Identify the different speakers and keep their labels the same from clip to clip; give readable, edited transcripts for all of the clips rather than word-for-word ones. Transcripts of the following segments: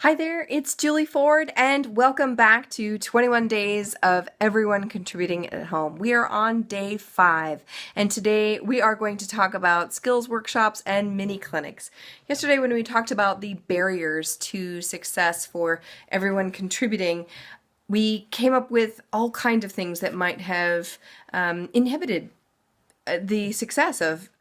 Speaker 1: Hi there, it's Julie Ford, and welcome back to 21 Days of Everyone Contributing at Home. We are on day 5, and today we are going to talk about skills workshops and mini clinics. Yesterday, when we talked about the barriers to success for everyone contributing, we came up with all kinds of things that might have inhibited the success of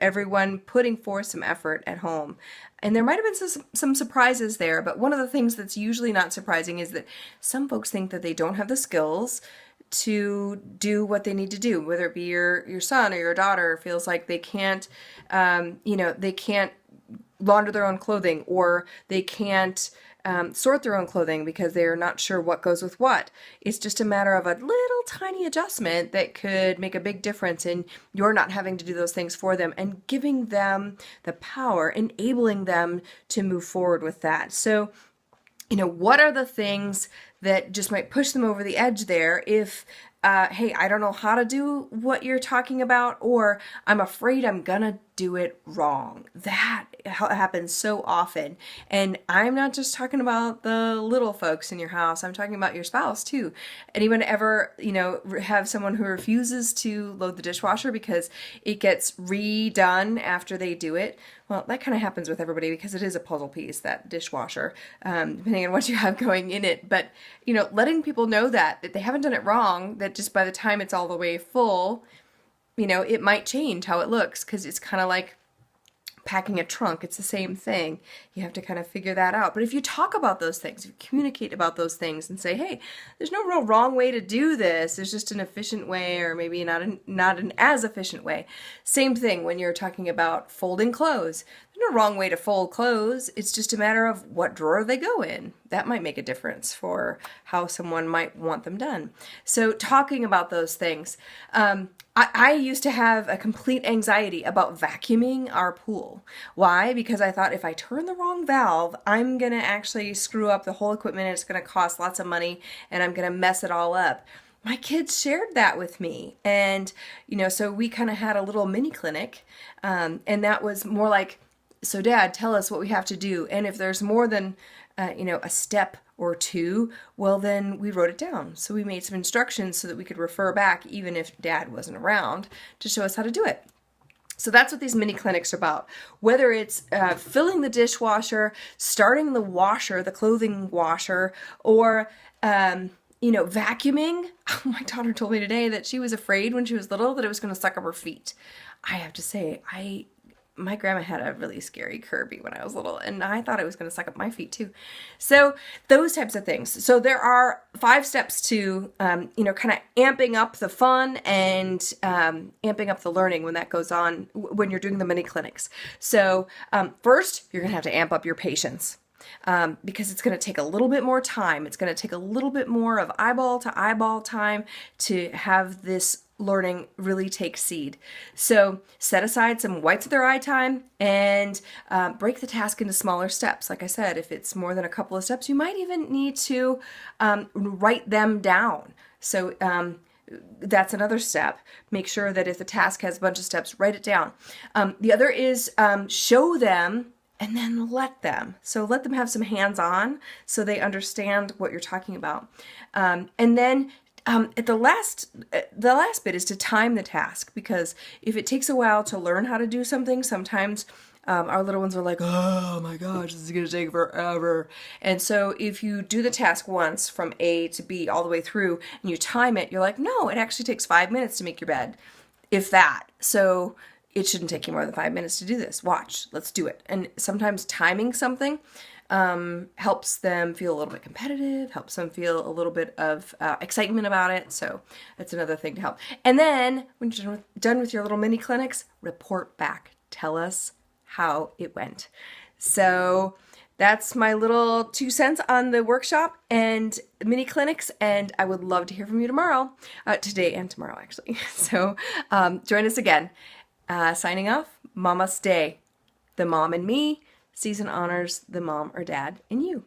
Speaker 1: everyone putting forth some effort at home. And there might have been some surprises there, but one of the things that's usually not surprising is that some folks think that they don't have the skills to do what they need to do, whether it be your son or your daughter feels like they can't, they can't launder their own clothing, or they can't sort their own clothing because they're not sure what goes with what. It's just a matter of a little tiny adjustment that could make a big difference in your not having to do those things for them and giving them the power, enabling them to move forward with that. So, what are the things that just might push them over the edge there if hey, I don't know how to do what you're talking about, or I'm afraid I'm gonna do it wrong. That happens so often. And I'm not just talking about the little folks in your house, I'm talking about your spouse too. Anyone ever, have someone who refuses to load the dishwasher because it gets redone after they do it? Well, that kind of happens with everybody because it is a puzzle piece, that dishwasher, depending on what you have going in it. But, letting people know that they haven't done it wrong, that just by the time it's all the way full, it might change how it looks, because it's kind of like packing a trunk. It's the same thing. You have to kind of figure that out. But if you talk about those things, if you communicate about those things and say, hey, there's no real wrong way to do this. There's just an efficient way, or maybe not an as efficient way. Same thing when you're talking about folding clothes. There's no wrong way to fold clothes. It's just a matter of what drawer they go in. That might make a difference for how someone might want them done. So talking about those things. I used to have a complete anxiety about vacuuming our pool. Why? Because I thought if I turn the wrong valve, I'm going to actually screw up the whole equipment, and it's going to cost lots of money, and I'm going to mess it all up. My kids shared that with me, and so we kind of had a little mini clinic, and that was more like, so Dad, tell us what we have to do, and if there's more than a step or two, well, then we wrote it down. So we made some instructions so that we could refer back even if Dad wasn't around to show us how to do it. So that's what these mini clinics are about. Whether it's filling the dishwasher, starting the washer, the clothing washer, or vacuuming. My daughter told me today that she was afraid when she was little that it was going to suck up her feet. I have to say, my grandma had a really scary Kirby when I was little, and I thought it was going to suck up my feet too. So those types of things. So there are 5 steps to, kind of amping up the fun and amping up the learning when that goes on, when you're doing the mini clinics. So first, you're going to have to amp up your patience. Because it's going to take a little bit more time. It's going to take a little bit more of eyeball to eyeball time to have this learning really take seed. So set aside some whites of their eye time and break the task into smaller steps. Like I said, if it's more than a couple of steps, you might even need to write them down. So that's another step. Make sure that if the task has a bunch of steps, write it down. The other is show them and then let them. So let them have some hands-on so they understand what you're talking about. And then at the last bit is to time the task, because if it takes a while to learn how to do something, sometimes our little ones are like, oh my gosh, this is going to take forever. And so if you do the task once from A to B all the way through and you time it, you're like, no, it actually takes 5 minutes to make your bed, if that. So it shouldn't take you more than 5 minutes to do this. Watch, let's do it. And sometimes timing something helps them feel a little bit competitive, helps them feel a little bit of excitement about it. So that's another thing to help. And then when you're done with your little mini clinics, report back. Tell us how it went. So that's my little 2 cents on the workshop and mini clinics, and I would love to hear from you tomorrow, today and tomorrow actually. So join us again. Signing off, Mama Stay. The mom and me. Season honors the mom or dad in you.